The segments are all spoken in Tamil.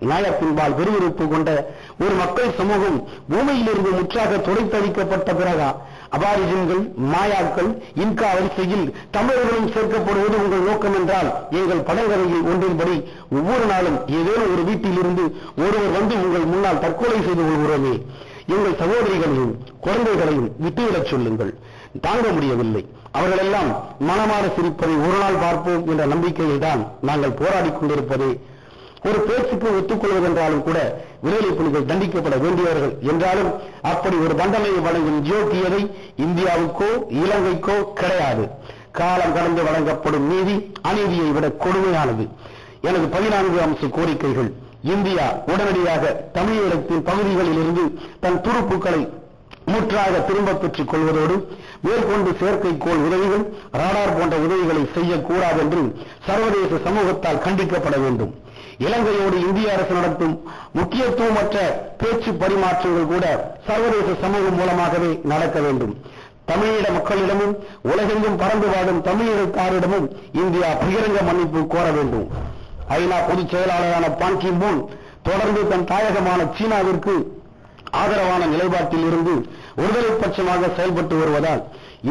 நியாயத்தின்பால் விறுவிறுப்பு கொண்ட ஒரு மக்கள் சமூகம் பூமியிலிருந்து முற்றாக துடைத்தளிக்கப்பட்ட பிறகா அபாரிஜன்கள், மாயாக்கள், இன்கா வரிசையில் தமிழர்களும் சேர்க்கப்படுவது உங்கள் நோக்கம் என்றால், எங்கள் படங்கதையில் ஒன்றின்படி ஒவ்வொரு நாளும் ஏதேனும் ஒரு வீட்டிலிருந்து ஒருவர் வந்து உங்கள் முன்னால் தற்கொலை செய்து கொள்கிறோமே, எங்கள் சகோதரிகளையும் குழந்தைகளையும் விட்டுவிடச் சொல்லுங்கள். தாங்க முடியவில்லை. அவர்களெல்லாம் மனமாற சிரிப்பதை ஒரு நாள் பார்ப்போம் என்ற நம்பிக்கையில் தான் நாங்கள் போராடிக் கொண்டிருப்பதே. ஒரு பேச்சுக்கு ஒத்துக்கொள்வதென்றாலும் கூட விடுதலை புலிகள் தண்டிக்கப்பட வேண்டியவர்கள் என்றாலும் அப்படி ஒரு தண்டனையை வழங்கும் யோக்கியதை இந்தியாவுக்கோ இலங்கைக்கோ கிடையாது. காலம் கடந்து வழங்கப்படும் நீதி அநீதியை விட கொடுமையானது. எனது 14 அம்ச கோரிக்கைகள்: இந்தியா உடனடியாக தமிழகத்தின் பகுதிகளில் இருந்து தன் துருப்புக்களை முற்றாக திரும்ப பெற்றுக் கொள்வதோடு மேற்கொண்டு செயற்கைக்கோள் உதவிகள், ராடார் போன்ற உதவிகளை செய்யக்கூடாது என்று சர்வதேச சமூகத்தால் கண்டிக்கப்பட வேண்டும். இலங்கையோடு இந்திய அரசு நடத்தும் முக்கியத்துவமற்ற பேச்சு பரிமாற்றங்கள் கூட சர்வதேச சமூகம் மூலமாகவே நடக்க வேண்டும். தமிழீழ மக்களிடமும் உலகெங்கும் பறந்து வாழும் தமிழகத்தாரிடமும் இந்தியா பகிரங்க மன்னிப்பு கோர வேண்டும். ஐநா பொதுச் செயலாளரான பான் கி மூன் தொடர்ந்து தன் தாயகமான சீனாவிற்கு ஆதரவான நிலைப்பாட்டில் இருந்து ஒருதலை பட்சமாக செயல்பட்டு வருவதால்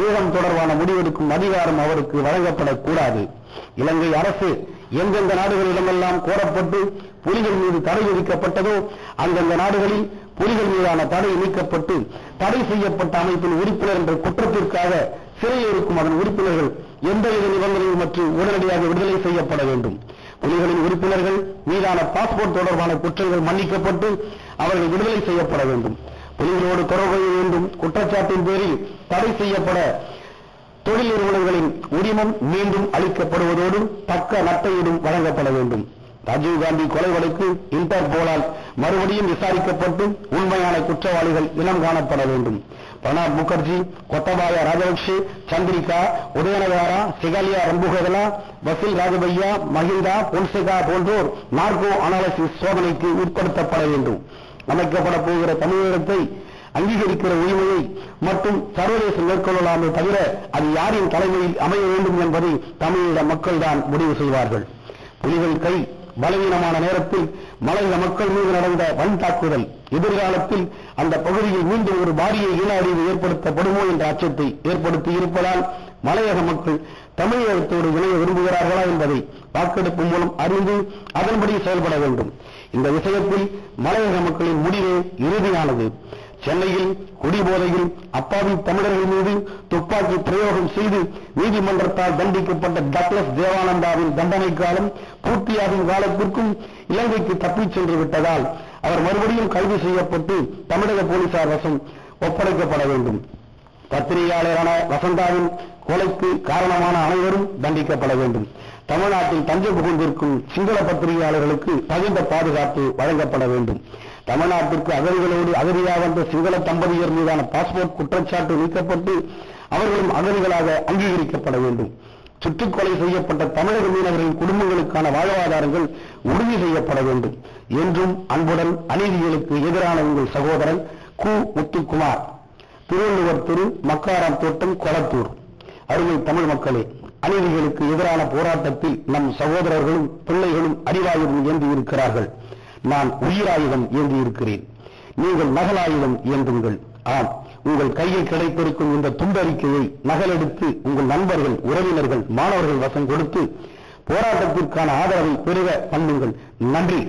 ஈழம் தொடர்பான முடிவெடுக்கும் அதிகாரம் அவருக்கு வழங்கப்படக்கூடாது. இலங்கை அரசு எந்தெந்த நாடுகளிடமெல்லாம் கோரப்பட்டு புலிகள் மீது தடை விதிக்கப்பட்டதோ அந்தந்த நாடுகளில் புலிகள் மீதான தடை நீக்கப்பட்டு தடை செய்யப்பட்ட அமைப்பின் உறுப்பினர் என்ற குற்றத்திற்காக சிறையில் இருக்கும் அதன் உறுப்பினர்கள் எந்தவித நிபந்தனைகள் மற்றும் உடனடியாக விடுதலை செய்யப்பட வேண்டும். புலிகளின் உறுப்பினர்கள் மீதான பாஸ்போர்ட் தொடர்பான குற்றங்கள் மன்னிக்கப்பட்டு அவர்கள் விடுதலை செய்யப்பட வேண்டும். புலிகளோடு தொடர்பு வேண்டும் குற்றச்சாட்டின் பேரில் தடை செய்யப்பட தொழில் நிறுவனங்களின் உரிமம் மீண்டும் அளிக்கப்படுவதோடு தக்க நட்டையீடும் வழங்கப்பட வேண்டும். ராஜீவ்காந்தி கொலை வழக்கு இன்டர்போலால் மறுபடியும் விசாரிக்கப்பட்டு உண்மையான குற்றவாளிகள் இனம் காணப்பட வேண்டும். பிரணாப் முகர்ஜி, கோத்தபாய ராஜபக்சே, சந்திரிகா, உதயநகாரா, சிகாலியா ரம்புகதலா, வசீல் ராஜபையா, மஹிந்தா, பொன்சேகா போன்றோர் நார்கோ அனாலிசிஸ் சோதனைக்கு உட்படுத்தப்பட வேண்டும். அமைக்கப்பட போகிற தமிழகத்தை அங்கீகரிக்கிற உரிமையை மட்டும் சர்வதேசம் மேற்கொள்ளலாமே தவிர அது யாரின் தலைமையில் அமைய வேண்டும் என்பதை தமிழீழ மக்கள் தான் முடிவு செய்வார்கள். புலிகள் கை பலவீனமான நேரத்தில் மலையக மக்கள் மீது நடந்த வன் தாக்குதல் எதிர்காலத்தில் அந்த பகுதியில் மீண்டும் ஒரு பாரிய இன அழிவு ஏற்படுத்தப்படுமோ என்ற அச்சத்தை ஏற்படுத்தி இருப்பதால் மலையக மக்கள் தமிழகத்தோடு இணைய விரும்புகிறார்களா என்பதை வாக்கெடுப்பு மூலம் அறிந்து அதன்படி செயல்பட வேண்டும். இந்த விஷயத்தில் மலையக மக்களின் முடிவு இறுதியானது. சென்னையில் குடிபோதையில் அப்பாவி தமிழர்கள் மீது துப்பாக்கி பிரயோகம் செய்து நீதிமன்றத்தால் தண்டிக்கப்பட்ட டக்ளஸ் தேவானந்தாவின் தண்டனை காலம் பூர்த்தியாகும் காலத்திற்கும் இலங்கைக்கு தப்பிச் சென்று விட்டதால் அவர் மறுபடியும் கைது செய்யப்பட்டு தமிழக போலீசார் வசம் ஒப்படைக்கப்பட வேண்டும். பத்திரிகையாளரான வசந்தாவின் கொலைக்கு காரணமான அனைவரும் தண்டிக்கப்பட வேண்டும். தமிழ்நாட்டில் தஞ்சம் புகுந்திருக்கும் சிங்கள பத்திரிகையாளர்களுக்கு தகுந்த பாதுகாப்பு வழங்கப்பட வேண்டும். தமிழ்நாட்டிற்கு அகதிகளோடு அகதியாக வந்த சிங்கள தம்பதியர் மீதான பாஸ்போர்ட் குற்றச்சாட்டு நீக்கப்பட்டு அவர்களும் அகதிகளாக அங்கீகரிக்கப்பட வேண்டும். சுட்டுக்கொலை செய்யப்பட்ட தமிழக மீனவர்களின் குடும்பங்களுக்கான வாழ்வாதாரங்கள் உறுதி செய்யப்பட வேண்டும் என்றும் அன்புடன் அநீதிகளுக்கு எதிரான உங்கள் சகோதரன் கு. முத்துக்குமார், திருவள்ளுவர் திரு, மக்காராம் தோட்டம், கொளத்தூர். அருமை தமிழ் மக்களே, அநீதிகளுக்கு எதிரான போராட்டத்தில் நம் சகோதரர்களும் பிள்ளைகளும் அறிவாயுதம் ஏந்தி இருக்கிறார்கள். நான் உயிராயுதம் ஏந்தி இருக்கிறேன். நீங்கள் நகலாயுதம் ஏந்துங்கள். ஆம், உங்கள் கையில் கிடைத்திருக்கும் இந்த துண்டறிக்கையை நகலெடுத்து உங்கள் நண்பர்கள், உறவினர்கள், மாணவர்கள் வசம் கொடுத்து போராட்டத்திற்கான ஆதரவை பெருக பண்ணுங்கள். நன்றி.